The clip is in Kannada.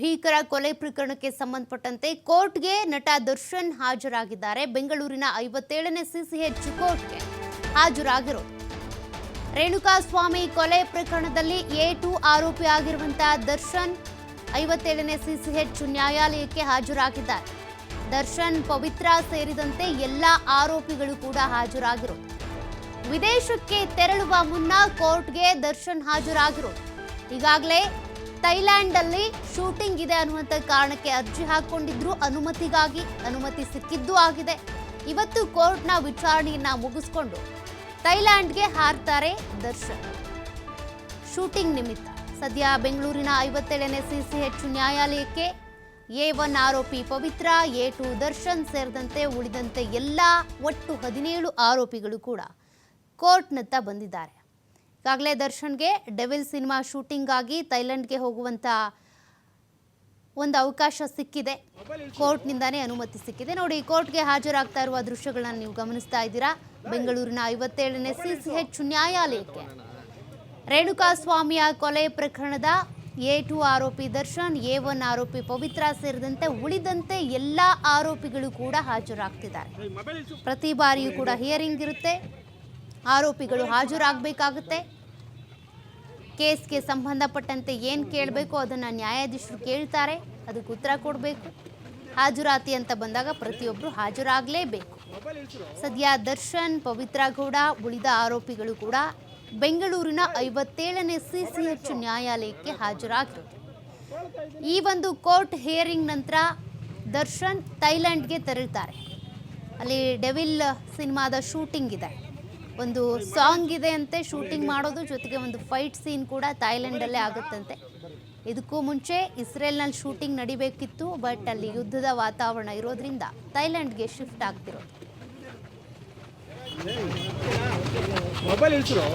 ಭೀಕರ ಕೊಲೆ ಪ್ರಕರಣಕ್ಕೆ ಸಂಬಂಧಪಟ್ಟಂತೆ ಕೋರ್ಟ್ಗೆ ನಟ ದರ್ಶನ್ ಹಾಜರಾಗಿದ್ದಾರೆ. ಬೆಂಗಳೂರಿನ 57ನೇ ಸಿಸಿಎಚ್ ಕೋರ್ಟ್ಗೆ ಹಾಜರಾಗಿರೋದು. ರೇಣುಕಾಸ್ವಾಮಿ ಕೊಲೆ ಪ್ರಕರಣದಲ್ಲಿ A2 ಆರೋಪಿ ಆಗಿರುವಂತಹ ದರ್ಶನ್ 57ನೇ ಸಿಸಿಎಚ್ ನ್ಯಾಯಾಲಯಕ್ಕೆ ಹಾಜರಾಗಿದ್ದಾರೆ. ದರ್ಶನ್, ಪವಿತ್ರ ಸೇರಿದಂತೆ ಎಲ್ಲ ಆರೋಪಿಗಳು ಕೂಡ ಹಾಜರಾಗಿರೋದು. ವಿದೇಶಕ್ಕೆ ತೆರಳುವ ಮುನ್ನ ಕೋರ್ಟ್ಗೆ ದರ್ಶನ್ ಹಾಜರಾಗಿರೋದು. ಈಗಾಗಲೇ ಥೈಲ್ಯಾಂಡ್ ಅಲ್ಲಿ ಶೂಟಿಂಗ್ ಇದೆ ಅನ್ನುವಂತ ಕಾರಣಕ್ಕೆ ಅರ್ಜಿ ಹಾಕೊಂಡಿದ್ರು. ಅನುಮತಿ ಸಿಕ್ಕಿದ್ದು ಆಗಿದೆ. ಇವತ್ತು ಕೋರ್ಟ್ನ ವಿಚಾರಣೆಯನ್ನ ಮುಗಿಸಿಕೊಂಡು ಥೈಲ್ಯಾಂಡ್ಗೆ ಹಾರ್ತಾರೆ ದರ್ಶನ್ ಶೂಟಿಂಗ್ ನಿಮಿತ್ತ. ಸದ್ಯ ಬೆಂಗಳೂರಿನ 57ನೇ ಸಿಸಿಎಚ್ ನ್ಯಾಯಾಲಯಕ್ಕೆ A1 ಆರೋಪಿ ಪವಿತ್ರ, A2 ದರ್ಶನ್ ಸೇರಿದಂತೆ ಉಳಿದಂತೆ ಎಲ್ಲ ಒಟ್ಟು 17 ಆರೋಪಿಗಳು ಕೂಡ ಕೋರ್ಟ್ನತ್ತ ಬಂದಿದ್ದಾರೆ. ಈಗಾಗಲೇ ದರ್ಶನ್ಗೆ ಡೆವಿಲ್ ಸಿನಿಮಾ ಶೂಟಿಂಗ್ ಆಗಿ ಥೈಲ್ಯಾಂಡ್ಗೆ ಹೋಗುವಂತ ಒಂದು ಅವಕಾಶ ಸಿಕ್ಕಿದೆ. ಕೋರ್ಟ್ನಿಂದಾನೇ ಅನುಮತಿ ಸಿಕ್ಕಿದೆ. ನೋಡಿ, ಕೋರ್ಟ್ಗೆ ಹಾಜರಾಗ್ತಾ ಇರುವ ದೃಶ್ಯಗಳನ್ನ ನೀವು ಗಮನಿಸ್ತಾ ಇದ್ದೀರಾ. ಬೆಂಗಳೂರಿನ 57ನೇ ಸಿಸಿಎಚ್ ನ್ಯಾಯಾಲಯಕ್ಕೆ ರೇಣುಕಾಸ್ವಾಮಿಯ ಕೊಲೆ ಪ್ರಕರಣದ A2 ಆರೋಪಿ ದರ್ಶನ್, A1 ಆರೋಪಿ ಪವಿತ್ರ ಸೇರಿದಂತೆ ಉಳಿದಂತೆ ಎಲ್ಲ ಆರೋಪಿಗಳು ಕೂಡ ಹಾಜರಾಗ್ತಿದ್ದಾರೆ. ಪ್ರತಿ ಬಾರಿಯೂ ಕೂಡ ಹಿಯರಿಂಗ್ ಇರುತ್ತೆ. ಆರೋಪಿಗಳು ಹಾಜರಾಗಬೇಕಾಗುತ್ತೆ. ಕೇಸ್ಗೆ ಸಂಬಂಧಪಟ್ಟಂತೆ ಏನು ಕೇಳಬೇಕು ಅದನ್ನು ನ್ಯಾಯಾಧೀಶರು ಕೇಳ್ತಾರೆ. ಅದಕ್ಕೆ ಉತ್ತರ ಕೊಡಬೇಕು. ಹಾಜರಾತಿ ಅಂತ ಬಂದಾಗ ಪ್ರತಿಯೊಬ್ಬರು ಹಾಜರಾಗಲೇಬೇಕು. ಸದ್ಯ ದರ್ಶನ್, ಪವಿತ್ರ ಗೌಡ, ಉಳಿದ ಆರೋಪಿಗಳು ಕೂಡ ಬೆಂಗಳೂರಿನ 57ನೇ ಸಿಸಿಎಚ್ ನ್ಯಾಯಾಲಯಕ್ಕೆ ಹಾಜರಾಗಿರೋದು. ಈ ಒಂದು ಕೋರ್ಟ್ ಹಿಯರಿಂಗ್ ನಂತರ ದರ್ಶನ್ ಥೈಲ್ಯಾಂಡ್ಗೆ ತೆರಳುತ್ತಾರೆ. ಅಲ್ಲಿ ಡೆವಿಲ್ ಸಿನಿಮಾದ ಶೂಟಿಂಗ್ ಇದೆ, ಒಂದು ಸಾಂಗ್ ಇದೆ ಅಂತೆ ಶೂಟಿಂಗ್ ಮಾಡೋದು, ಜೊತೆಗೆ ಒಂದು ಫೈಟ್ ಸೀನ್ ಕೂಡ ಥೈಲ್ಯಾಂಡಲ್ಲೇ ಆಗುತ್ತಂತೆ. ಇದಕ್ಕೂ ಮುಂಚೆ ಇಸ್ರೇಲ್ನಲ್ಲಿ ಶೂಟಿಂಗ್ ನಡಿಬೇಕಿತ್ತು, ಬಟ್ ಅಲ್ಲಿ ಯುದ್ಧದ ವಾತಾವರಣ ಇರೋದ್ರಿಂದ ಥೈಲ್ಯಾಂಡ್ಗೆ ಶಿಫ್ಟ್ ಆಗ್ತಿರೋದು. ಮೊಬೈಲ್ ಇಳ್ಸಿರೋ